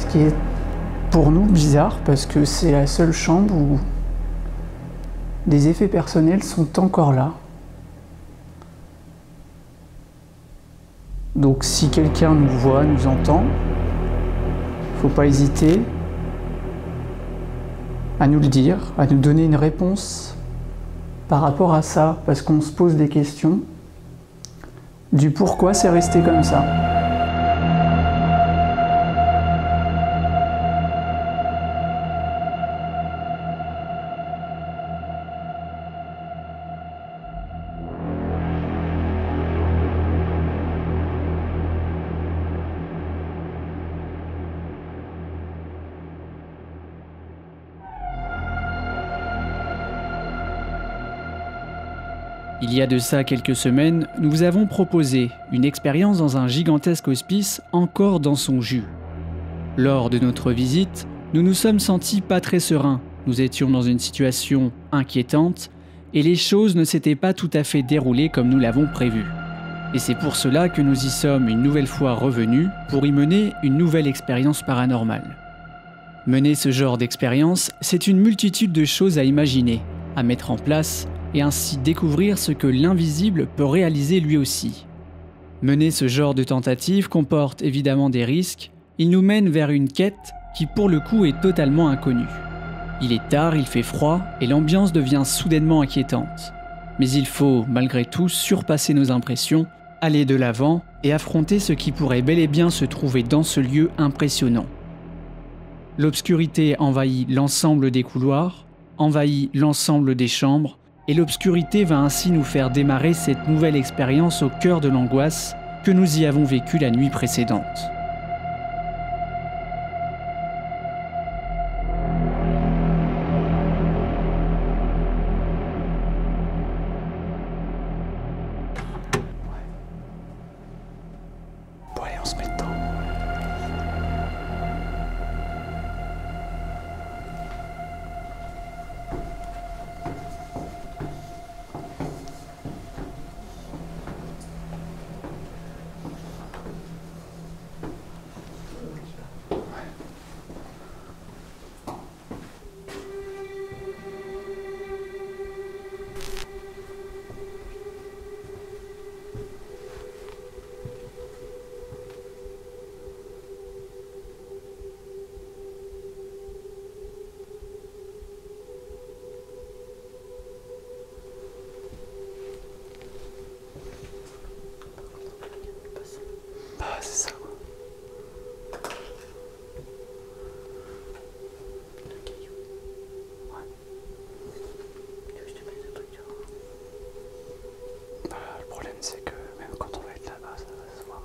Ce qui est pour nous bizarre parce que c'est la seule chambre où des effets personnels sont encore là. Donc si quelqu'un nous voit, nous entend, faut pas hésiter à nous le dire, à nous donner une réponse par rapport à ça, parce qu'on se pose des questions du pourquoi c'est resté comme ça. Il y a de ça quelques semaines, nous vous avons proposé une expérience dans un gigantesque hospice encore dans son jus. Lors de notre visite, nous nous sommes sentis pas très sereins, nous étions dans une situation inquiétante et les choses ne s'étaient pas tout à fait déroulées comme nous l'avons prévu. Et c'est pour cela que nous y sommes une nouvelle fois revenus pour y mener une nouvelle expérience paranormale. Mener ce genre d'expérience, c'est une multitude de choses à imaginer, à mettre en place et ainsi découvrir ce que l'invisible peut réaliser lui aussi. Mener ce genre de tentative comporte évidemment des risques, il nous mène vers une quête qui pour le coup est totalement inconnue. Il est tard, il fait froid et l'ambiance devient soudainement inquiétante. Mais il faut, malgré tout, surpasser nos impressions, aller de l'avant et affronter ce qui pourrait bel et bien se trouver dans ce lieu impressionnant. L'obscurité envahit l'ensemble des couloirs, envahit l'ensemble des chambres, et l'obscurité va ainsi nous faire démarrer cette nouvelle expérience au cœur de l'angoisse que nous y avons vécue la nuit précédente. Bon allez, on se met dedans. C'est ça. Le problème c'est que même quand on va être là-bas, ça va se voir.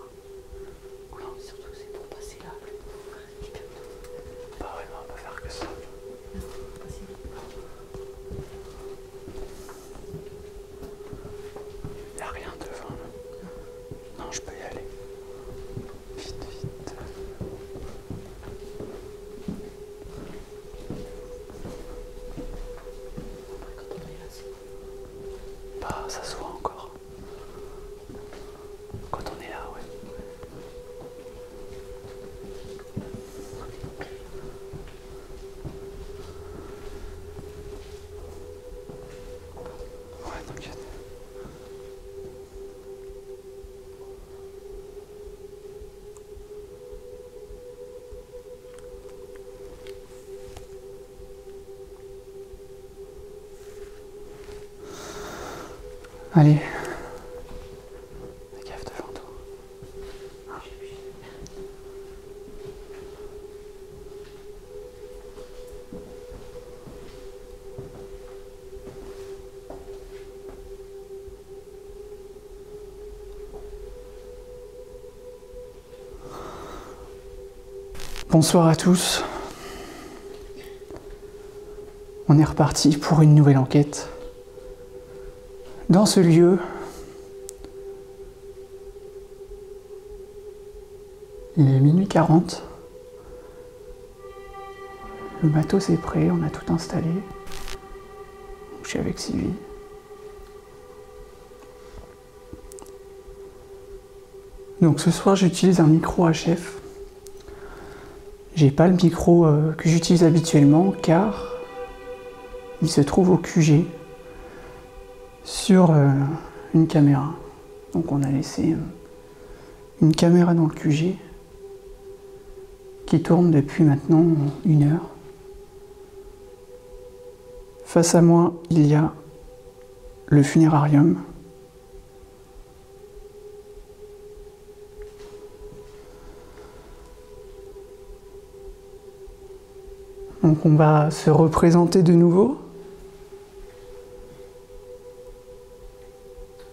Oula. Surtout c'est pour passer là. Bah ouais, on va pas faire que ça. Y'a rien devant là. Non, je peux y aller. Vite, vite. Bah, ça se voit encore. Quand on est là, ouais. Ouais, t'inquiète. Allez. Fais gaffe devant toi. Ah. Bonsoir à tous. On est reparti pour une nouvelle enquête. Dans ce lieu, il est minuit 40. Le matos est prêt, on a tout installé. Je suis avec Sylvie. Donc ce soir, j'utilise un micro HF J'ai pas le micro que j'utilise habituellement car il se trouve au QG sur une caméra. Donc on a laissé une caméra dans le QG qui tourne depuis maintenant 1 heure. Face à moi, il y a le funérarium. Donc on va se représenter de nouveau.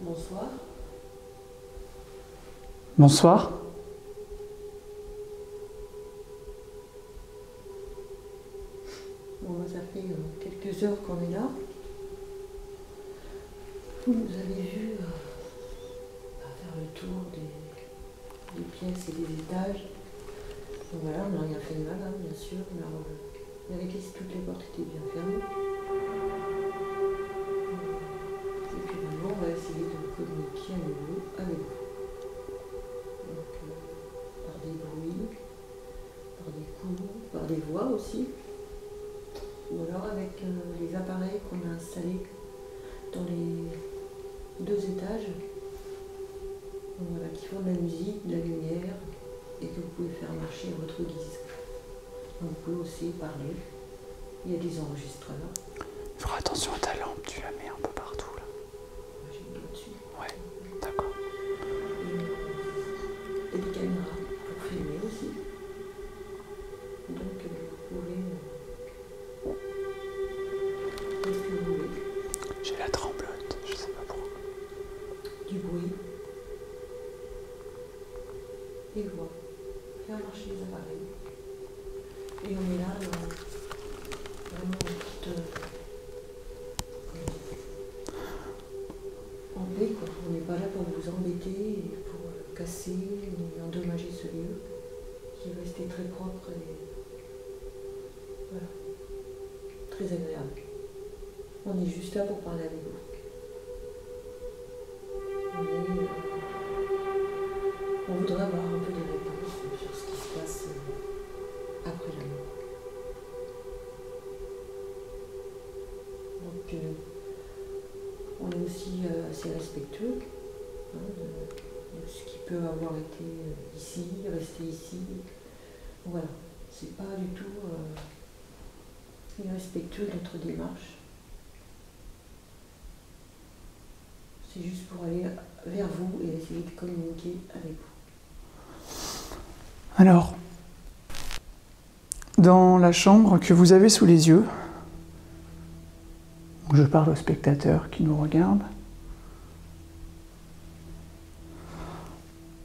Bonsoir. Bonsoir. Bon, ça fait quelques heures qu'on est là. Vous nous avez vu faire le tour des pièces et des étages. Donc voilà, on n'a rien fait de mal, hein, bien sûr. On a vérifié si toutes les portes étaient bien fermées. Et puis maintenant, on va essayer de communiquer à nouveau avec vous. Donc, par des bruits, par des coups, par des voix aussi. Ou alors avec les appareils qu'on a installés dans les 2 étages, donc voilà, qui font de la musique, de la lumière, et que vous pouvez faire marcher à votre guise. Donc vous pouvez aussi parler. Il y a des enregistreurs. Il faudra attention à ta lampe, tu la mets un peu partout là. Moi, j'ai mis au-dessus. Ouais, d'accord. Et des caméras pour filmer aussi. Donc vous pouvez... Qu'est-ce que vous voulez? J'ai la tremblote, je sais pas pourquoi. Du bruit. Des voix. Faire marcher les appareils. Et on est là vraiment en paix, quoi. On n'est pas là pour vous embêter et pour casser ni endommager ce lieu qui est resté très propre et voilà, très agréable. On est juste là pour parler avec vous. On voudrait avoir un peu des réponses sur ce qui se passe après la mort. Donc, on est aussi assez respectueux de ce qui peut avoir été ici, resté ici. Voilà, c'est pas du tout irrespectueux de notre démarche. C'est juste pour aller vers vous et essayer de communiquer avec vous. Alors, dans la chambre que vous avez sous les yeux, je parle aux spectateurs qui nous regardent,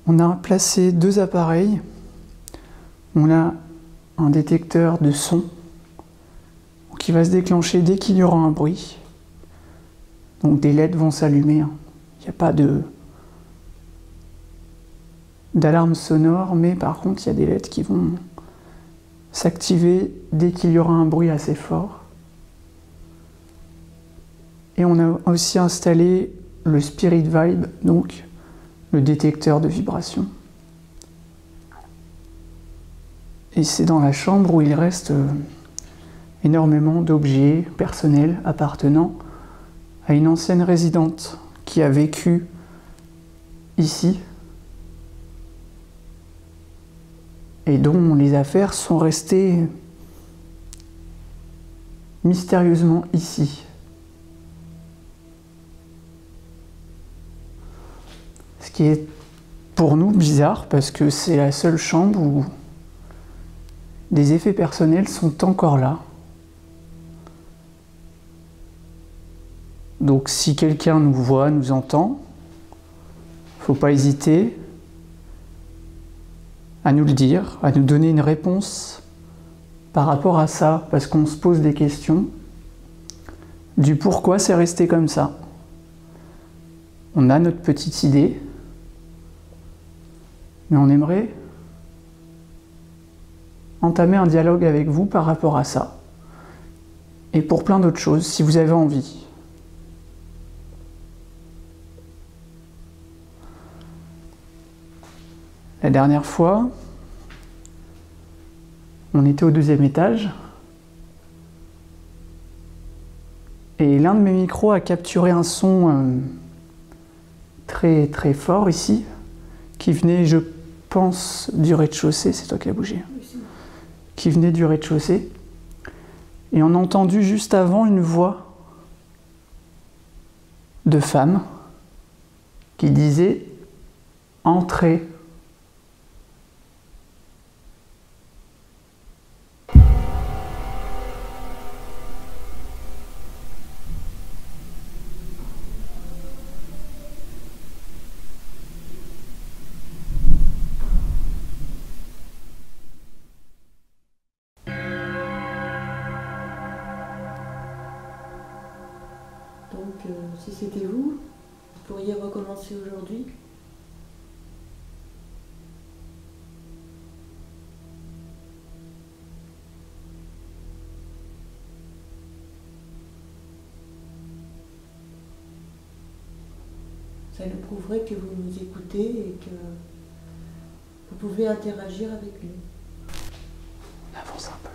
on a placé 2 appareils. On a un détecteur de son qui va se déclencher dès qu'il y aura un bruit. Donc des LED vont s'allumer. Il n'y a pas d'alarme sonore, mais par contre il y a des LED qui vont s'activer dès qu'il y aura un bruit assez fort. Et on a aussi installé le Spirit Vibe, donc le détecteur de vibration. Et c'est dans la chambre où il reste énormément d'objets personnels appartenant à une ancienne résidente qui a vécu ici et dont les affaires sont restées mystérieusement ici. Ce qui est pour nous bizarre parce que c'est la seule chambre où des effets personnels sont encore là. Donc si quelqu'un nous voit, nous entend, faut pas hésiter à nous le dire, à nous donner une réponse par rapport à ça, parce qu'on se pose des questions du pourquoi c'est resté comme ça. On a notre petite idée, mais on aimerait entamer un dialogue avec vous par rapport à ça. Et pour plein d'autres choses, si vous avez envie. La dernière fois, On était au 2e étage. Et l'un de mes micros a capturé un son très très fort ici, qui venait, je pense, du rez-de-chaussée. C'est toi qui as bougé. Qui venait du rez-de-chaussée. Et on a entendu juste avant une voix de femme qui disait « Entrez ». Donc, si c'était vous pourriez recommencer aujourd'hui? Ça nous prouverait que vous nous écoutez et que vous pouvez interagir avec nous. On avance un peu.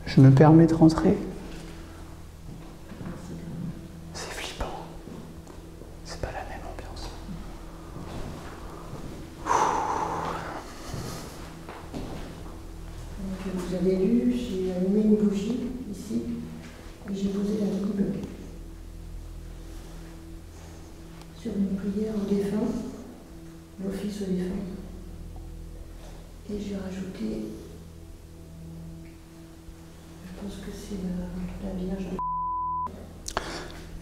Je me permets de rentrer. C'est flippant. C'est pas la même ambiance. Donc, vous avez lu, j'ai allumé une bougie ici et j'ai posé la Bible sur une prière aux défunts, l'office aux défunts. Et j'ai rajouté, je pense que c'est la Vierge de...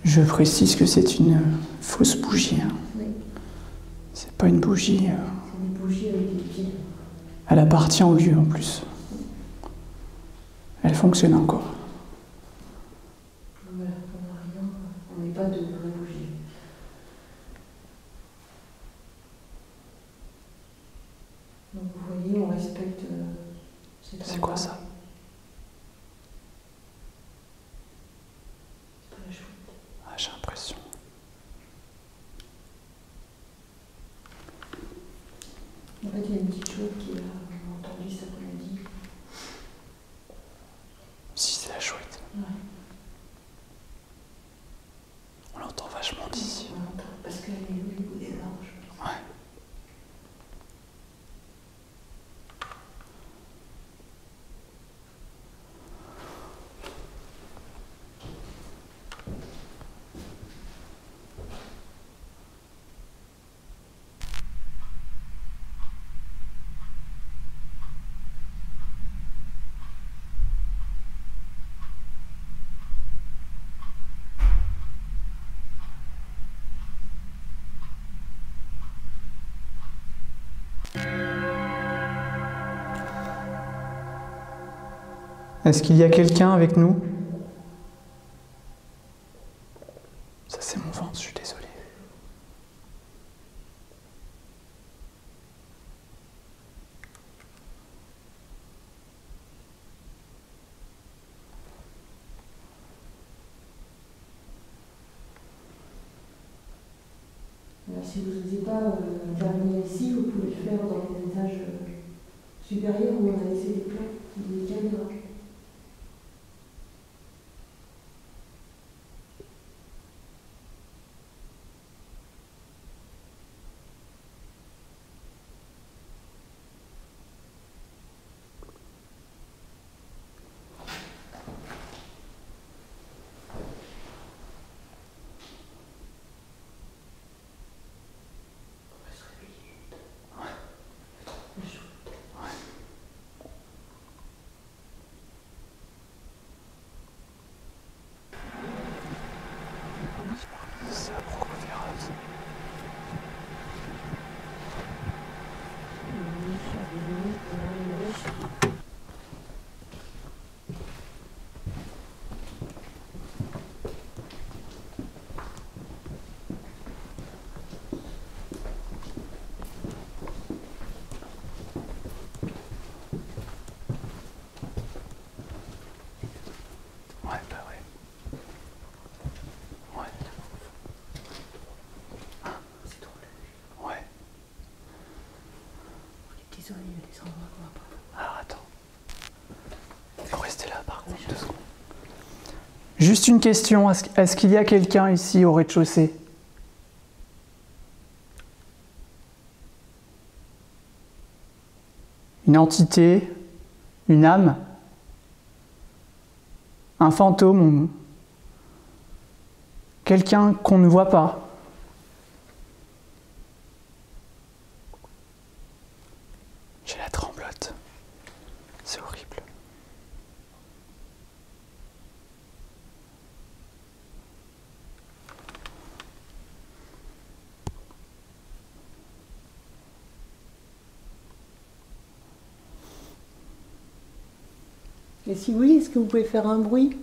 Je précise que c'est une fausse bougie. Hein. Oui, C'est pas une bougie. c'est une bougie avec des pieds. Elle appartient au lieu en plus. Elle fonctionne encore. Voilà, on n'a rien, on n'est pas de vraie bougie. Donc vous voyez, on respecte cette C'est quoi ça? C'est pas la chouette. Ah, j'ai l'impression. En fait, il y a une petite chouette qui a entendu cet après-midi. Si, c'est la chouette. Ouais. On l'entend vachement d'ici. On l'entend parce qu'elle est au niveau des anges. Ouais. Est-ce qu'il y a quelqu'un avec nous? Ça, c'est mon ventre, je suis désolé. Alors, si vous n'osez pas intervenir ici, vous pouvez le faire dans les étages supérieurs où on a laissé des plans, des caméras. désolée, il y a des endroits qu'on va pas. Alors attends. Il faut rester là par contre, 2 secondes. Juste une question, est-ce qu'il y a quelqu'un ici au rez-de-chaussée? Une entité? Une âme? Un fantôme? Quelqu'un qu'on ne voit pas? J'ai la tremblote. C'est horrible. Et si oui, est-ce que vous pouvez faire un bruit?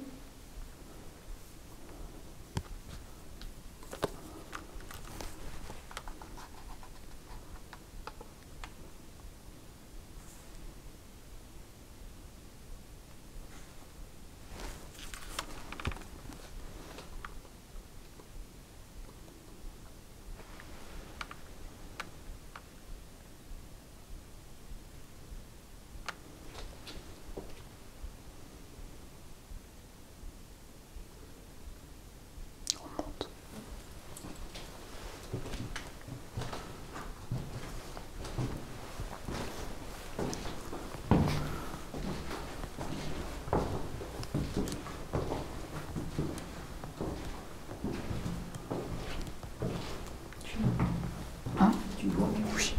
Hein? Tu vois? Oui.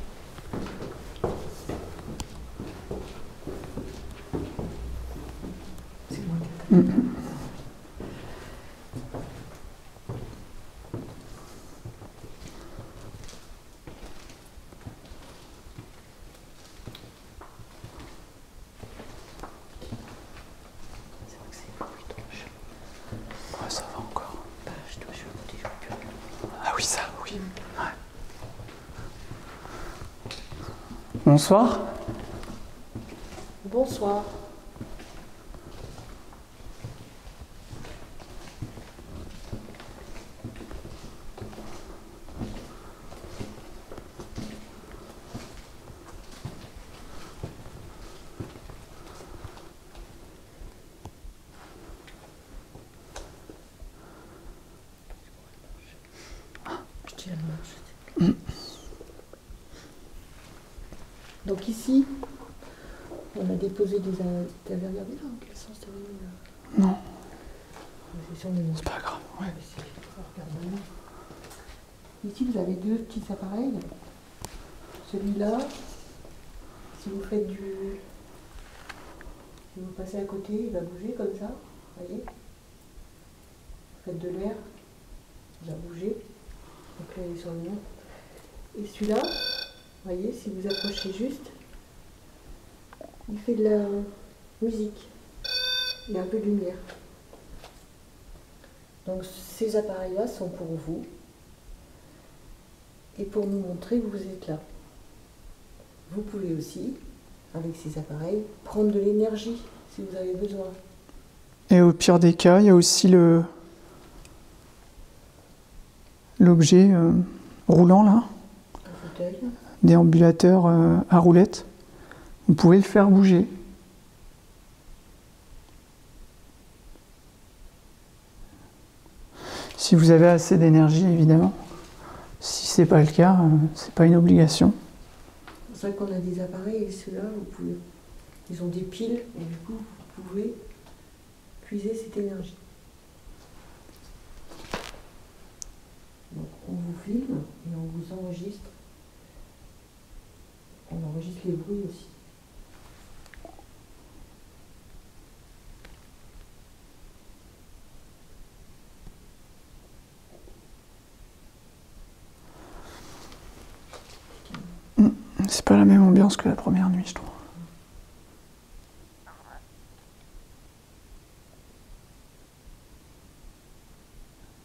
C'est moi qui ai tapé. C'est vrai que c'est une bruit de roche. Ouais, ça va encore. Bah, je dois monter jusque-là. Ah oui, ça, oui. Ouais. Bonsoir. Bonsoir. Je tiens le marche. Donc ici, on a déposé des... T'avais regardé là, en quel sens t'avais mis là? Non, C'est sur le nom. c'est pas grave. Ouais. Ici, vous avez 2 petits appareils. Celui-là, si vous faites du... Si vous passez à côté, il va bouger comme ça. Vous voyez? Vous faites de l'air, il va bouger. Donc là, il est sur le nom. Et celui-là, vous voyez, si vous approchez juste, il fait de la musique. Il y a un peu de lumière. Donc ces appareils-là sont pour vous et pour nous montrer que vous êtes là. Vous pouvez aussi, avec ces appareils, prendre de l'énergie si vous avez besoin. Et au pire des cas, il y a aussi l'objet roulant là, Un fauteuil. déambulateur à roulettes. Vous pouvez le faire bouger. Si vous avez assez d'énergie, évidemment. Si c'est pas le cas, c'est pas une obligation. C'est pour ça qu'on a des appareils et ceux-là, vous pouvez. Ils ont des piles et du coup, vous pouvez puiser cette énergie. Donc, on vous filme et on vous enregistre. On enregistre les bruits aussi. C'est pas la même ambiance que la première nuit, je trouve.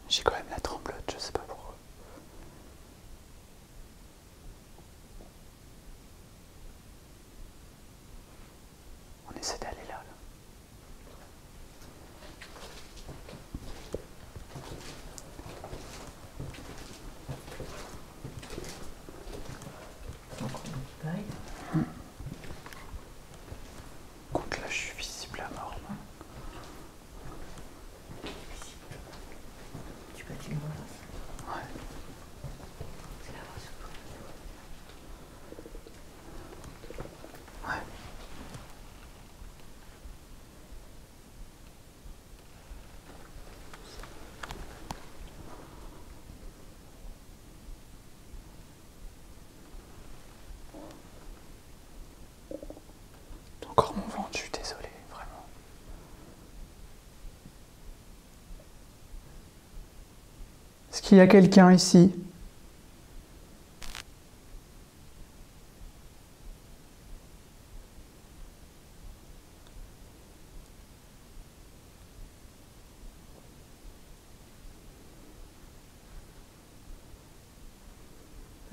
J'ai quand même la tremblote, je sais pas pourquoi. On essaie d'aller là. Donc, on pareil. qu'il y a quelqu'un ici?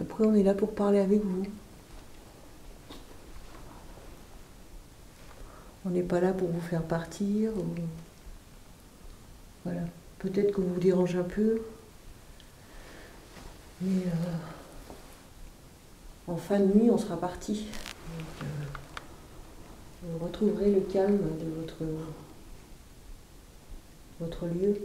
Après, on est là pour parler avec vous. On n'est pas là pour vous faire partir. Voilà. Peut-être qu'on vous dérange un peu. Mais en fin de nuit, on sera parti. Vous retrouverez le calme de votre lieu.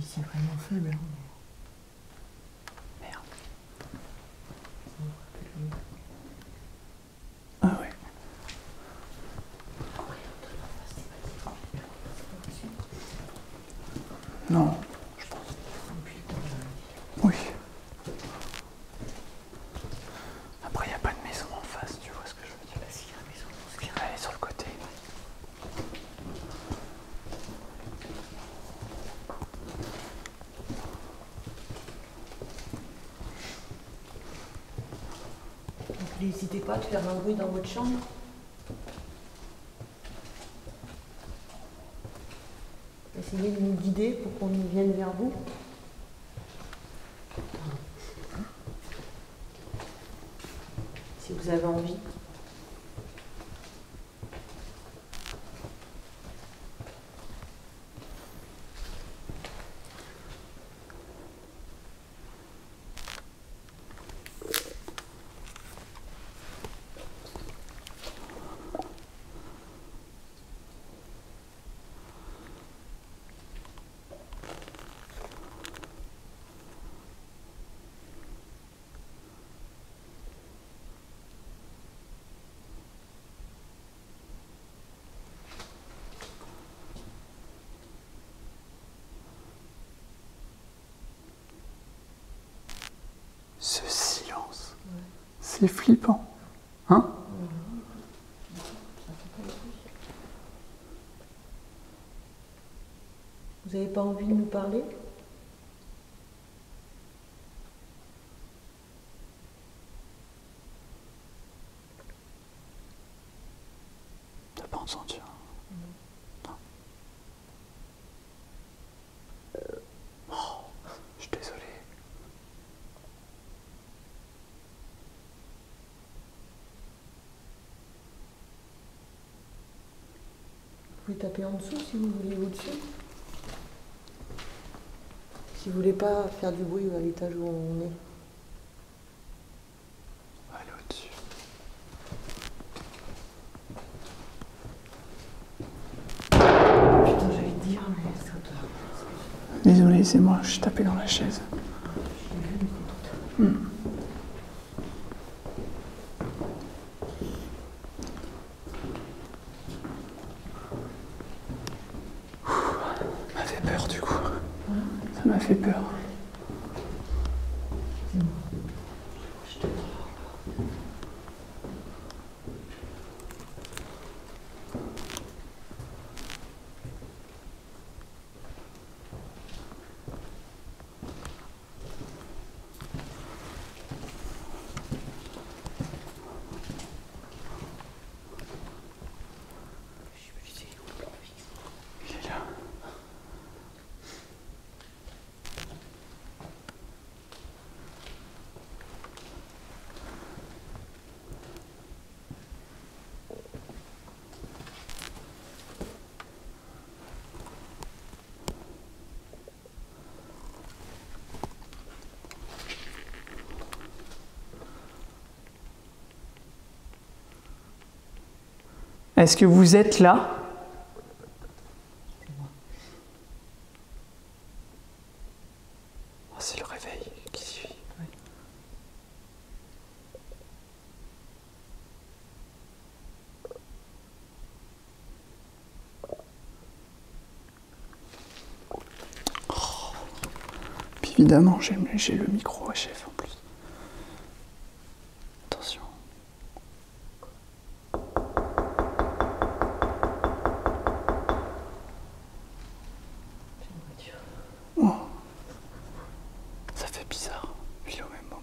C'est vraiment faible. Hein. Merde. Ah ouais. Non, je pense. Oui. Après, il n'y a pas de maison en face, tu vois ce que je veux dire. Bah, s'il y a une maison, Elle est sur le côté. n'hésitez pas à faire un bruit dans votre chambre. Essayez de nous guider pour qu'on vienne vers vous. Si vous avez envie. Ce silence, c'est flippant, hein? Vous n'avez pas envie de nous parler? T'as pas entendu? Non. Oh, je suis désolé. Vous pouvez taper en dessous si vous voulez au-dessus. Si vous voulez pas faire du bruit à l'étage où on est. Allez au-dessus. Putain, j'allais te dire, mais c'est trop tard. Désolé, c'est moi, je suis tapé dans la chaise. Ça m'a fait peur du coup. Ça m'a fait peur. Est-ce que vous êtes là? Oh, c'est le réveil qui suit. Ouais. Puis évidemment, j'ai le micro HF en plus. Attention. Oh. Ça fait bizarre, puis au même moment.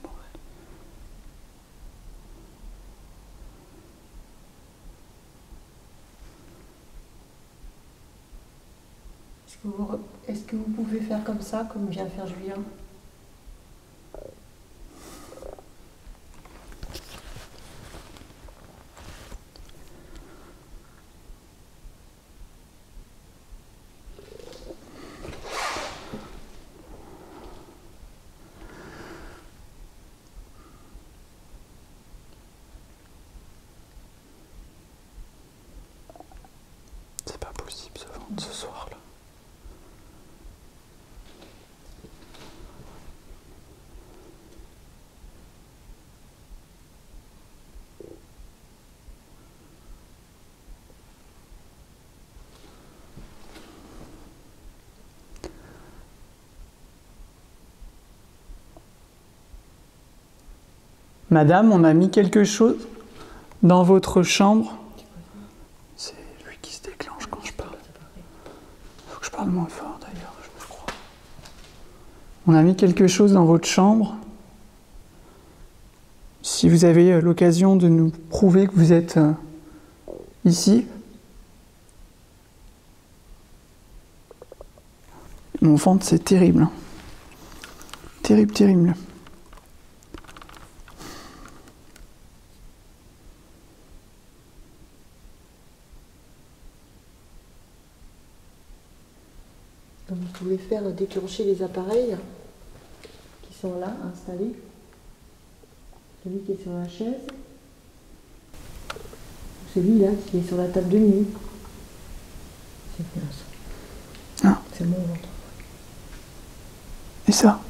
Est-ce que vous pouvez faire comme ça, comme vient faire Julien? C'est pas possible ce vent ce soir-là. Madame, on a mis quelque chose dans votre chambre. C'est lui qui se déclenche quand je parle. Faut que je parle moins fort d'ailleurs, je crois. On a mis quelque chose dans votre chambre. Si vous avez l'occasion de nous prouver que vous êtes ici. Mon ventre, c'est terrible. Terrible, terrible. Donc vous pouvez faire déclencher les appareils qui sont là, installés. Celui qui est sur la chaise. Celui-là qui est sur la table de nuit. C'est bien ça. Ah. C'est mon ventre. Et ça?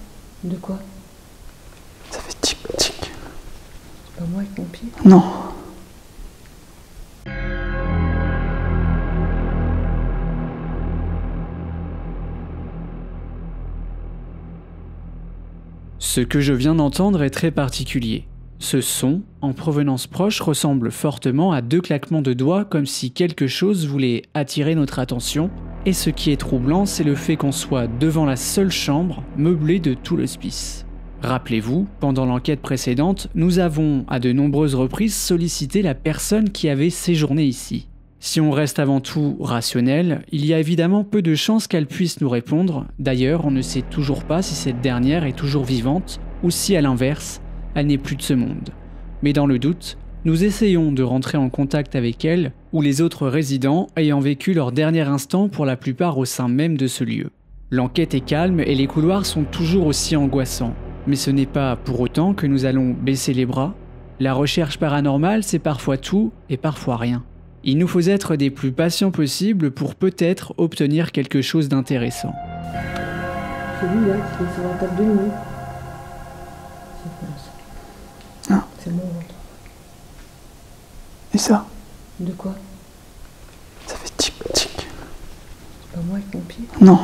De quoi? Ça fait tic-tic. C'est pas moi avec mon pied? Non. Ce que je viens d'entendre est très particulier. Ce son, en provenance proche, ressemble fortement à 2 claquements de doigts comme si quelque chose voulait attirer notre attention, et ce qui est troublant, c'est le fait qu'on soit devant la seule chambre meublée de tout l'hospice. Rappelez-vous, pendant l'enquête précédente, nous avons à de nombreuses reprises sollicité la personne qui avait séjourné ici. Si on reste avant tout rationnel, il y a évidemment peu de chances qu'elle puisse nous répondre. D'ailleurs, on ne sait toujours pas si cette dernière est toujours vivante ou si, à l'inverse, elle n'est plus de ce monde. Mais dans le doute, nous essayons de rentrer en contact avec elle ou les autres résidents ayant vécu leur dernier instant pour la plupart au sein même de ce lieu. L'enquête est calme et les couloirs sont toujours aussi angoissants. Mais ce n'est pas pour autant que nous allons baisser les bras. La recherche paranormale, c'est parfois tout et parfois rien. Il nous faut être des plus patients possibles pour peut-être obtenir quelque chose d'intéressant. Celui-là qui est sur la table de nuit. C'est bien ça. Ah. C'est mon ventre. Et ça? De quoi? Ça fait tic-tic. C'est pas moi avec mon pied? Non.